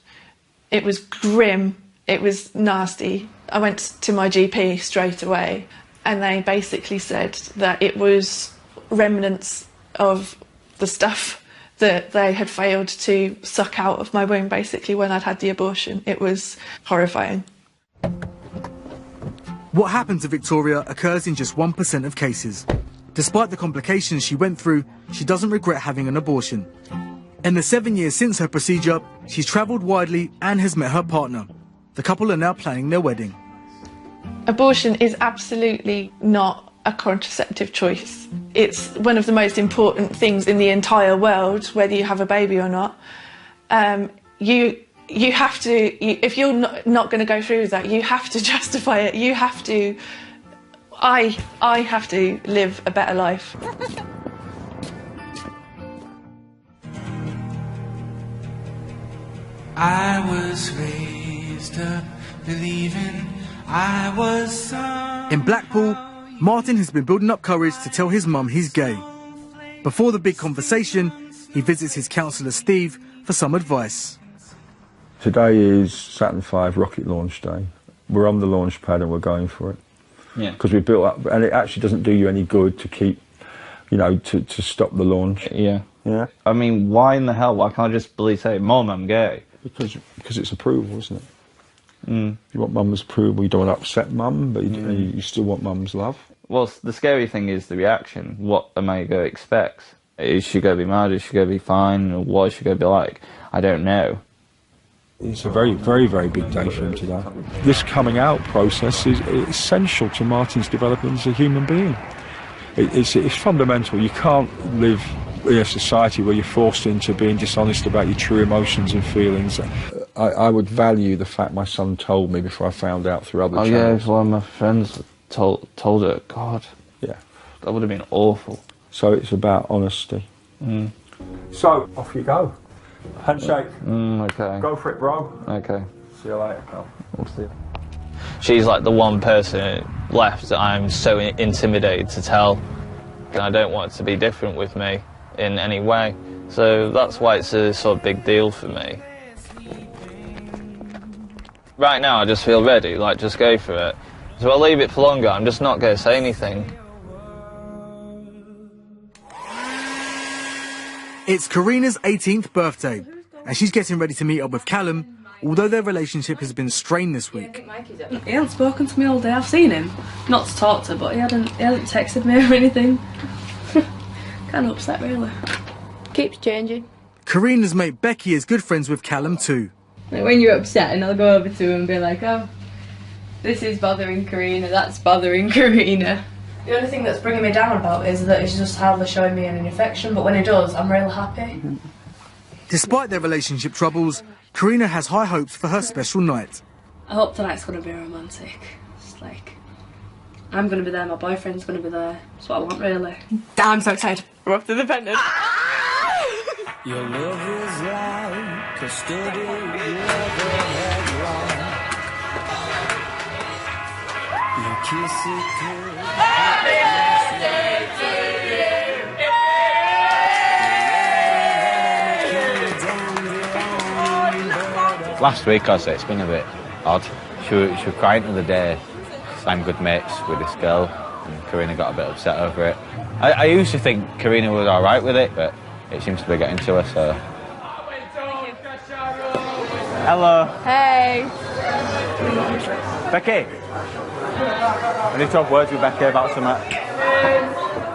Speaker 11: it was grim. It was nasty. I went to my GP straight away, and they basically said that it was remnants of the stuff that they had failed to suck out of my womb, basically, when I'd had the abortion. It was horrifying.
Speaker 1: What happened to Victoria occurs in just 1% of cases. Despite the complications she went through, she doesn't regret having an abortion. In the 7 years since her procedure, she's travelled widely and has met her partner. The couple are now planning their wedding.
Speaker 11: Abortion is absolutely not a contraceptive choice. It's one of the most important things in the entire world, whether you have a baby or not. You have to, if you're not going to go through with that, you have to justify it. You have to, I have to live a better life.
Speaker 3: I was raised up believing I was
Speaker 1: In Blackpool, Martin has been building up courage to tell his mum he's gay. Before the big conversation, he visits his counsellor Steve for some advice.
Speaker 13: Today is Saturn V rocket launch day. We're on the launch pad and we're going for it.
Speaker 14: Yeah.
Speaker 13: Because we built up, and it actually doesn't do you any good to keep, you know, to stop the launch.
Speaker 14: Yeah.
Speaker 13: Yeah.
Speaker 14: I mean, why in the hell? Why can't I just say, Mum, I'm gay?
Speaker 13: Because it's approval, isn't it?
Speaker 14: Mm.
Speaker 13: You want mum's approval. You don't want to upset mum, but you still want mum's love.
Speaker 14: Well, the scary thing is the reaction. What am I going to expect? Is she going to be mad? Is she going to be fine? Or what is she going to be like? I don't know.
Speaker 13: It's a very, very, very big day for him today. This coming out process is essential to Martin's development as a human being. It's fundamental. You can't live in a society where you're forced into being dishonest about your true emotions and feelings. I would value the fact my son told me before I found out through other channels.
Speaker 14: Yeah, if one of my friends told her, God,
Speaker 13: yeah,
Speaker 14: that would have been awful.
Speaker 13: So it's about honesty.
Speaker 14: Mm.
Speaker 13: So, off you go. Handshake.
Speaker 14: Okay.
Speaker 13: Go for it, bro.
Speaker 14: Okay.
Speaker 13: See you later, pal.
Speaker 14: We'll see. She's like the one person left that I'm so intimidated to tell. And I don't want it to be different with me in any way. So that's why it's a sort of big deal for me. Right now I just feel ready, like just go for it. So I'll leave it for longer, I'm just not going to say anything.
Speaker 1: It's Karina's 18th birthday, and she's getting ready to meet up with Callum, although their relationship has been strained this week.
Speaker 18: He hasn't spoken to me all day. I've seen him, not to talk to, but he hasn't texted me or anything. Kind of upset, really.
Speaker 6: Keeps changing.
Speaker 1: Karina's mate Becky is good friends with Callum too.
Speaker 25: Like when you're upset and I'll go over to him and be like, oh, this is bothering Karina, that's bothering Karina.
Speaker 18: The only thing that's bringing me down about it is that he's just hardly showing me any affection, but when he does, I'm real happy.
Speaker 1: Despite their relationship troubles, Karina has high hopes for her special night.
Speaker 18: I hope tonight's going to be romantic. It's like, I'm going to be there, my boyfriend's going to be there. That's what I want, really.
Speaker 11: I'm so excited. We're off to the pendant.
Speaker 3: Your love is like custody, you ever had wrong. Your kiss is good.
Speaker 26: Last week or so, it's been a bit odd. She was crying the other day. I'm good mates with this girl, and Karina got a bit upset over it. I used to think Karina was alright with it, but it seems to be getting to her, so... Hello.
Speaker 25: Hey.
Speaker 26: Becky. I need to have words with Becky about something.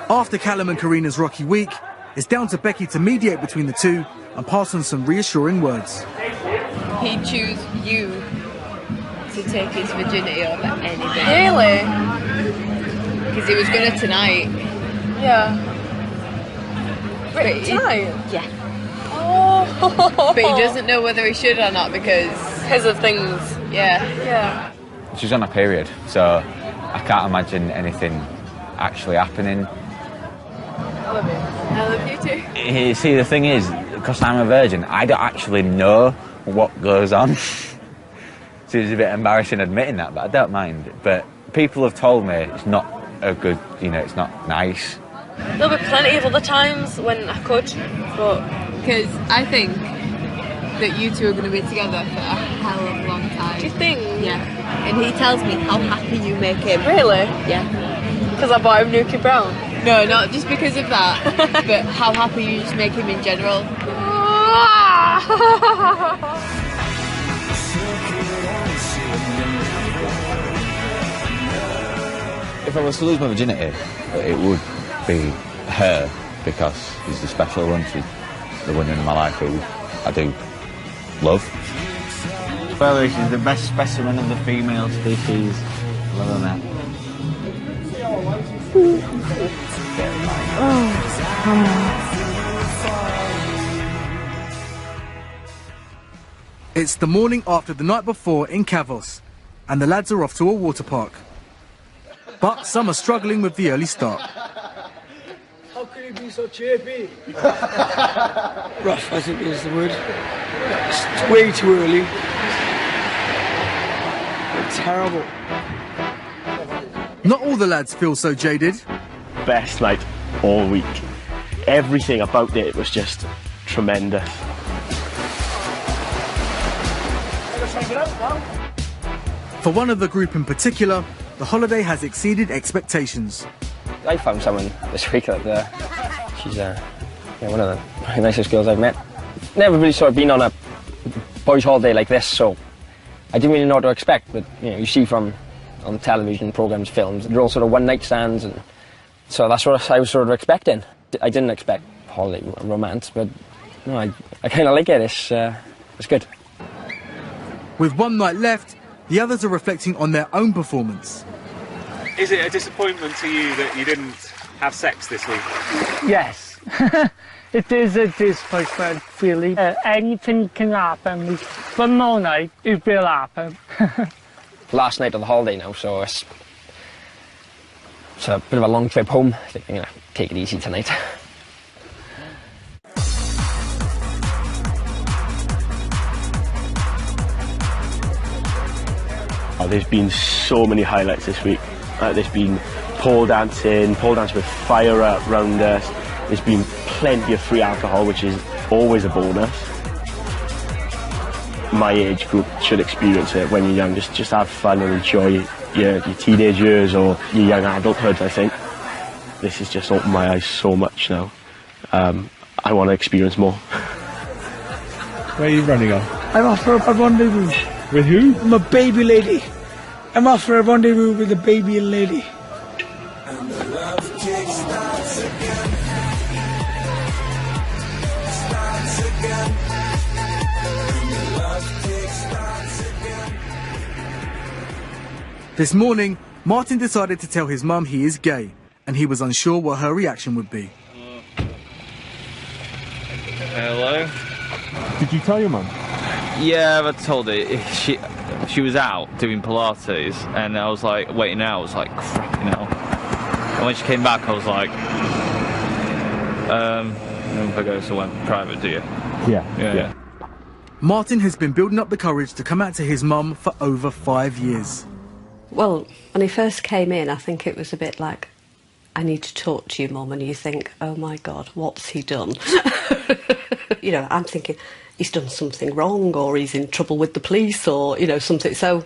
Speaker 1: After Callum and Karina's rocky week, it's down to Becky to mediate between the two and pass on some reassuring words.
Speaker 25: He'd choose you to take his virginity over anything. Really? Because he was gonna tonight.
Speaker 18: Yeah.
Speaker 25: Wait,
Speaker 18: tonight?
Speaker 25: Yeah.
Speaker 18: Oh.
Speaker 25: But he doesn't know whether he should or not because
Speaker 18: of things.
Speaker 25: Yeah.
Speaker 18: Yeah.
Speaker 26: She's on a period, so I can't imagine anything actually happening.
Speaker 25: I love you. I love you too.
Speaker 26: You see, the thing is, because I'm a virgin, I don't actually know what goes on. So it's a bit embarrassing admitting that, but I don't mind. But people have told me it's not a good, you know, it's not nice.
Speaker 18: There'll be plenty of other times when I could, but...
Speaker 25: Because I think that you two are going to be together for a hell of a long time.
Speaker 18: Do you think?
Speaker 25: Yeah. And he tells me how happy you make him.
Speaker 18: Really?
Speaker 25: Yeah.
Speaker 18: Because I bought him Nuki Brown?
Speaker 25: No, not just because of that, but how happy you just make him in general.
Speaker 26: If I was to lose my virginity, it would be her, because she's the special one. She's the woman in my life who I do love. Well, she's the best specimen of the female species I've ever met.
Speaker 1: It's the morning after the night before in Kavos, and the lads are off to a water park. But some are struggling with the early start.
Speaker 4: How can you be so chirpy? Rough, I think is the word. It's way too early. Terrible.
Speaker 1: Not all the lads feel so jaded.
Speaker 12: Best night all week. Everything about it was just tremendous.
Speaker 1: For one of the group in particular, the holiday has exceeded expectations.
Speaker 2: I found someone this week that she's one of the nicest girls I've met. Never really sort of been on a boys' holiday like this, so I didn't really know what to expect. But you see from on television programs, films, they're all sort of one-night stands, and so that's what I was sort of expecting. I didn't expect holiday romance, but no, I kind of like it. It's good.
Speaker 1: With one night left, the others are reflecting on their own performance.
Speaker 5: Is it a disappointment to you that you didn't have sex this week?
Speaker 15: Yes. It is a disappointment, really. Anything can happen. One more night, it will happen.
Speaker 2: Last night of the holiday now, so it's a bit of a long trip home. I think I'm going to take it easy tonight.
Speaker 12: Oh, there's been so many highlights this week. There's been pole dancing with fire around us. There's been plenty of free alcohol, which is always a bonus. My age group should experience it when you're young. Just have fun and enjoy your teenage years or your young adulthood, I think. This has just opened my eyes so much now. I want to experience more.
Speaker 13: Where are you running on?
Speaker 4: I'm off for a rendezvous.
Speaker 13: With who?
Speaker 4: I'm a baby lady. I'm off for a rendezvous with a baby lady.
Speaker 3: And the love kick starts again. Starts again. And the love kick starts again.
Speaker 1: This morning, Martin decided to tell his mum he is gay, and he was unsure what her reaction would be.
Speaker 14: Hello?
Speaker 13: Did you tell your mum?
Speaker 14: Yeah, I told her. She was out doing Pilates, and I was like, waiting out, I was like, crap, And when she came back, I was like, if I go somewhere private, do you?
Speaker 13: Yeah.
Speaker 1: Martin has been building up the courage to come out to his mum for over 5 years.
Speaker 19: Well, when he first came in, I think it was a bit like, I need to talk to you, Mum, and you think, oh my God, what's he done? I'm thinking, he's done something wrong, or he's in trouble with the police, or, something. So,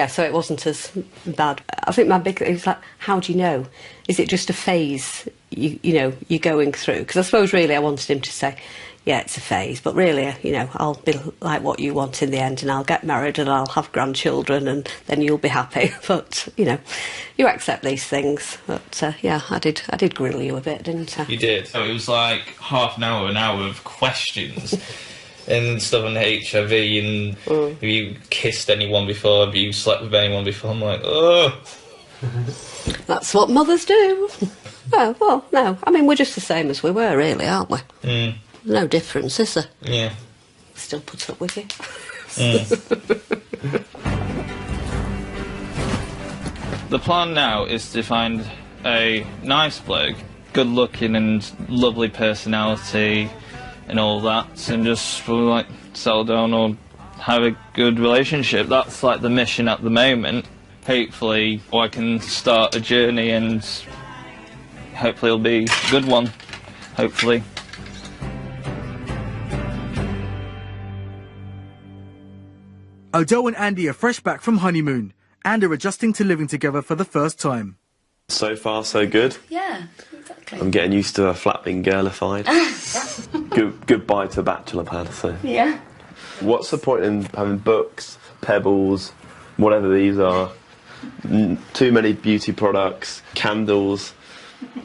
Speaker 19: so it wasn't as bad. I think my big thing is like, how do you know? Is it just a phase, you're going through? Because I suppose really I wanted him to say, yeah, it's a phase, but really, I'll be like what you want in the end, and I'll get married and I'll have grandchildren, and then you'll be happy. But, you accept these things. But, I did grill you a bit, didn't I?
Speaker 14: You did. So it was like half an hour of questions. And stuff on HIV, and have you kissed anyone before? Have you slept with anyone before? I'm like, oh.
Speaker 19: That's what mothers do. Oh, well, no. I mean, we're just the same as we were, really, aren't we? No difference, is there?
Speaker 14: Yeah.
Speaker 19: Still put up with you.
Speaker 14: The plan now is to find a nice bloke, good looking and lovely personality, and all that, and just settle down or have a good relationship. That's like the mission at the moment. Hopefully I can start a journey, and hopefully it'll be a good one. Hopefully.
Speaker 1: Odell and Andy are fresh back from honeymoon and are adjusting to living together for the first time.
Speaker 21: So far, so good.
Speaker 19: Yeah, exactly.
Speaker 21: I'm getting used to a flat being girlified. Goodbye to bachelor pad, so.
Speaker 19: Yeah.
Speaker 21: What's the point in having books, pebbles, whatever these are, too many beauty products, candles,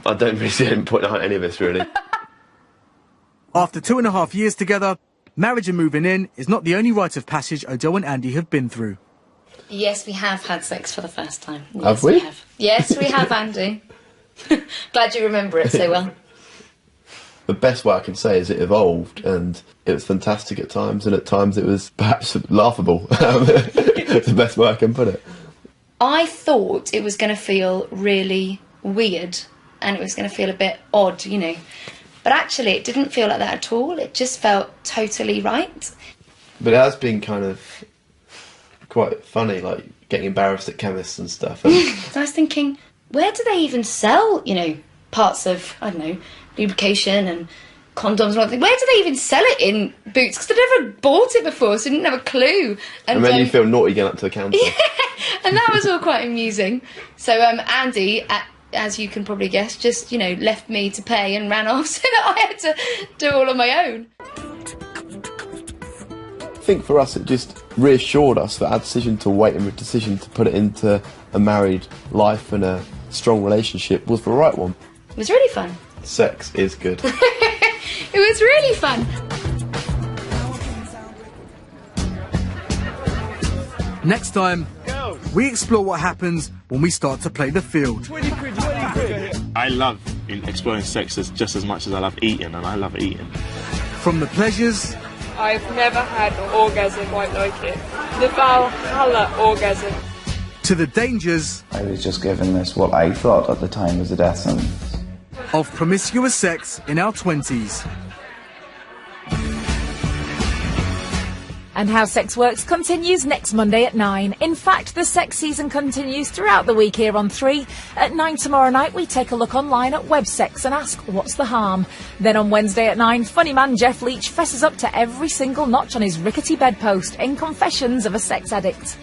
Speaker 21: I don't really see him putting out any of this, really.
Speaker 1: After 2.5 years together, marriage and moving in is not the only rite of passage Odell and Andy have been through.
Speaker 7: Yes, we have had sex for the first time. Yes,
Speaker 21: Have we?
Speaker 7: have. Yes, we have, Andy. Glad you remember it so well.
Speaker 21: The best way I can say is it evolved, and it was fantastic at times, and at times it was perhaps laughable. It's the best way I can put it.
Speaker 7: I thought it was going to feel really weird and it was going to feel a bit odd, you know. But actually it didn't feel like that at all. It just felt totally right.
Speaker 21: But it has been kind of quite funny, like getting embarrassed at chemists and stuff. And
Speaker 7: So I was thinking, where do they even sell, you know, parts of, I don't know, lubrication and condoms and all that? Where do they even sell it in Boots? Because I'd never bought it before, so I didn't have a clue.
Speaker 21: and then you feel naughty going up to the counter.
Speaker 7: And that was all quite amusing. So Andy, as you can probably guess, just, you know, left me to pay and ran off so that I had to do it all on my own.
Speaker 21: I think for us it just reassured us that our decision to wait and our decision to put it into a married life and a strong relationship was the right one.
Speaker 7: It was really fun.
Speaker 21: Sex is good.
Speaker 7: It was really fun.
Speaker 1: Next time, we explore what happens when we start to play the field.
Speaker 8: I love exploring sex just as much as I love eating, and I love eating.
Speaker 1: From the pleasures
Speaker 9: I've never had an orgasm quite like it. The Valhalla orgasm.
Speaker 1: to the dangers
Speaker 16: I was just given this, what I thought at the time was a death sentence.
Speaker 1: of promiscuous sex in our 20s.
Speaker 23: And How Sex Works continues next Monday at 9. In fact, the sex season continues throughout the week here on 3. At 9 tomorrow night, we take a look online at websex and ask, what's the harm? Then on Wednesday at 9, funny man Jeff Leach fesses up to every single notch on his rickety bedpost in Confessions of a Sex Addict.